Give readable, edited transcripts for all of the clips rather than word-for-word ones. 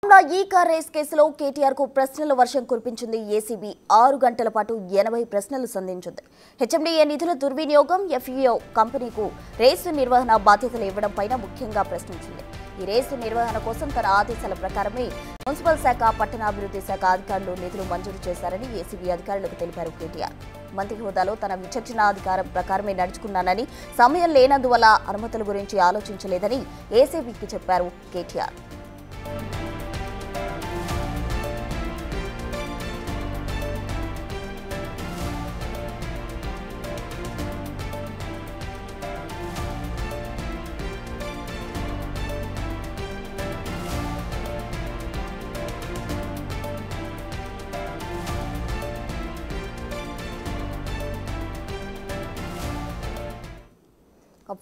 ఈ car race కేసులో కేటీఆర్ కు ప్రశ్నల వర్షం కురిపించింది ఏసీబీ 6 గంటల పాటు 80 ప్రశ్నలు సంధించింది. హెచ్ఎండీఏ నిధుల దుర్వినియోగం, ఎఫ్ఈఓ కంపెనీకు రేసు నిర్వహణ బాధ్యతలు ఇవ్వడం పైన ముఖ్యంగా ప్రశ్నించింది. ఈ రేసు నిర్వహణ కోసం తన ఆదేశాల ప్రకారమే మున్సిపల్ శాఖ, పట్టణాభివృద్ధి శాఖ అధికారులు నిధులు మంజూరు చేశారని ఏసీబీ అధికారులకు తెలిపారు కేటీఆర్. మంత్రి హోదాలో తన విచక్షణాధికారం ప్రకారమే నడుచుకున్నానని, సమయం లేనందువల్ల అనుమతుల గురించి ఆలోచించలేదని ఏసీబీకి చెప్పారు కేటీఆర్.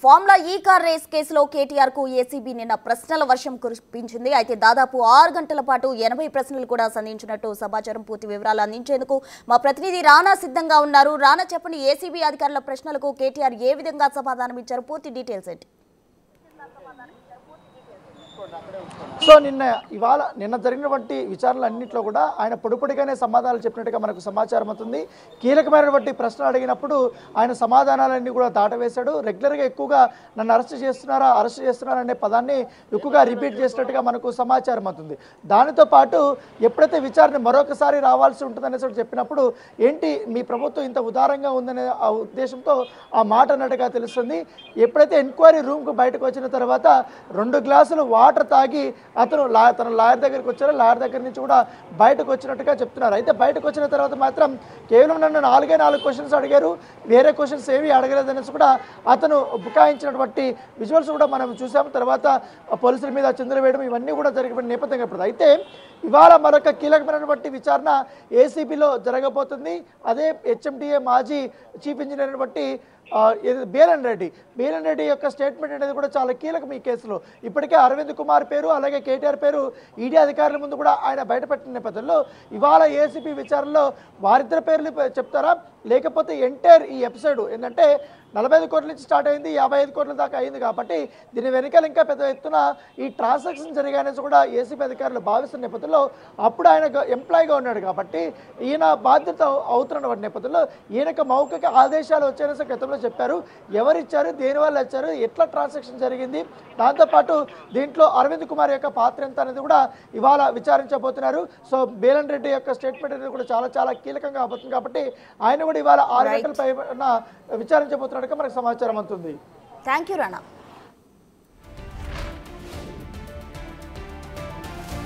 ఫార్ములా ఈ కార్ రేస్ కేసులో కేటీఆర్ కు ఏసీబీ నిన్న ప్రశ్నల వర్షం కురిపించింది. అయితే దాదాపు 6 గంటల పాటు 80 ప్రశ్నలు కూడా సంధించినట్టు సమాచారం. పూర్తి వివరాలు అందించేందుకు మా ప్రతినిధి రానా సిద్ధంగా ఉన్నారు. రానా, చెప్పండి, ఏసీబీ అధికారుల ప్రశ్నలకు కేటీఆర్ ఏ విధంగా సమాధానం ఇచ్చారు? పూర్తి డీటెయిల్స్ ఏంటి? సో నిన్న జరిగినటువంటి విచారణలన్నింటిలో కూడా ఆయన పొడిపొడిగానే సమాధానాలు చెప్పినట్టుగా మనకు సమాచారం అవుతుంది. కీలకమైనటువంటి ప్రశ్నలు అడిగినప్పుడు ఆయన సమాధానాలన్నీ కూడా దాటవేశాడు. రెగ్యులర్గా ఎక్కువగా నన్ను అరెస్ట్ చేస్తున్నారా అనే పదాన్ని ఎక్కువగా రిపీట్ చేసినట్టుగా మనకు సమాచారం అవుతుంది. దానితో పాటు ఎప్పుడైతే విచారణ మరొకసారి రావాల్సి ఉంటుందనేసి చెప్పినప్పుడు ఏంటి మీ ప్రభుత్వం ఇంత ఉదారంగా ఉందనే ఆ ఉద్దేశంతో ఆ మాట అన్నట్టుగా తెలుస్తుంది. ఎప్పుడైతే ఎంక్వైరీ రూమ్కు బయటకు వచ్చిన తర్వాత 2 గ్లాసులు వాటర్ తాగి అతను తన లాయర్ దగ్గరికి వచ్చారు. లాయర్ దగ్గర నుంచి కూడా బయటకు వచ్చినట్టుగా చెప్తున్నారు. అయితే బయటకు వచ్చిన తర్వాత మాత్రం కేవలం నన్ను 4 క్వశ్చన్స్ అడిగారు, వేరే క్వశ్చన్స్ ఏవి అడగలేదనేసి కూడా అతను బుకాయించినటువంటి విజువల్స్ కూడా మనం చూసాము. తర్వాత పోలీసుల మీద చిందులు వేయడం ఇవన్నీ కూడా జరిగిన నేపథ్యం ఇప్పుడు. అయితే ఇవాళ మరొక కీలకమైనటువంటి విచారణ ఏసీబీలో జరగబోతుంది. అదే హెచ్ఎండిఏ మాజీ చీఫ్ ఇంజనీర్ బట్టి బేలన్ రెడ్డి యొక్క స్టేట్మెంట్ అనేది కూడా చాలా కీలకం ఈ కేసులో. ఇప్పటికే అరవింద్ కుమార్ పేరు, అలాగే కేటీఆర్ పేరు ఈడీ అధికారుల ముందు కూడా ఆయన బయటపెట్టిన నేపథ్యంలో ఇవాళ ఏసీబీ విచారణలో వారిద్దరి పేర్లు చెప్తారా, లేకపోతే ఎంటైర్ ఈ ఎపిసోడ్ ఏంటంటే 45 కోట్ల నుంచి స్టార్ట్ అయింది, 55 కోట్ల దాకా అయింది. కాబట్టి దీని వెనకాల ఇంకా పెద్ద ఎత్తున ఈ ట్రాన్సాక్షన్ జరిగాయనేసి కూడా ఏసీబీ అధికారులు భావిస్తున్న నేపథ్యంలో అప్పుడు ఆయన ఎంప్లాయీగా ఉన్నాడు కాబట్టి ఈయన బాధ్యత అవుతున్న నేపథ్యంలో ఈయనకు మౌఖిక ఆదేశాలు వచ్చాయనేసి గతంలో చెప్పారు. ఎవరిచ్చారు, దేనివల్ల వచ్చారు, ఎట్లా ట్రాన్సాక్షన్ జరిగింది, దాంతోపాటు దీంట్లో అరవింద్ కుమార్ యొక్క పాత్ర ఎంత అనేది కూడా ఇవాళ విచారించబోతున్నారు. సో బేలన్ రెడ్డి యొక్క స్టేట్మెంట్ అనేది కూడా చాలా కీలకంగా అవుతుంది. కాబట్టి ఆయన కూడా ఇవాళ 6 గంటల పైన విచారించబోతున్నట్టుగా మనకు సమాచారం అవుతుంది. Thank you Rana.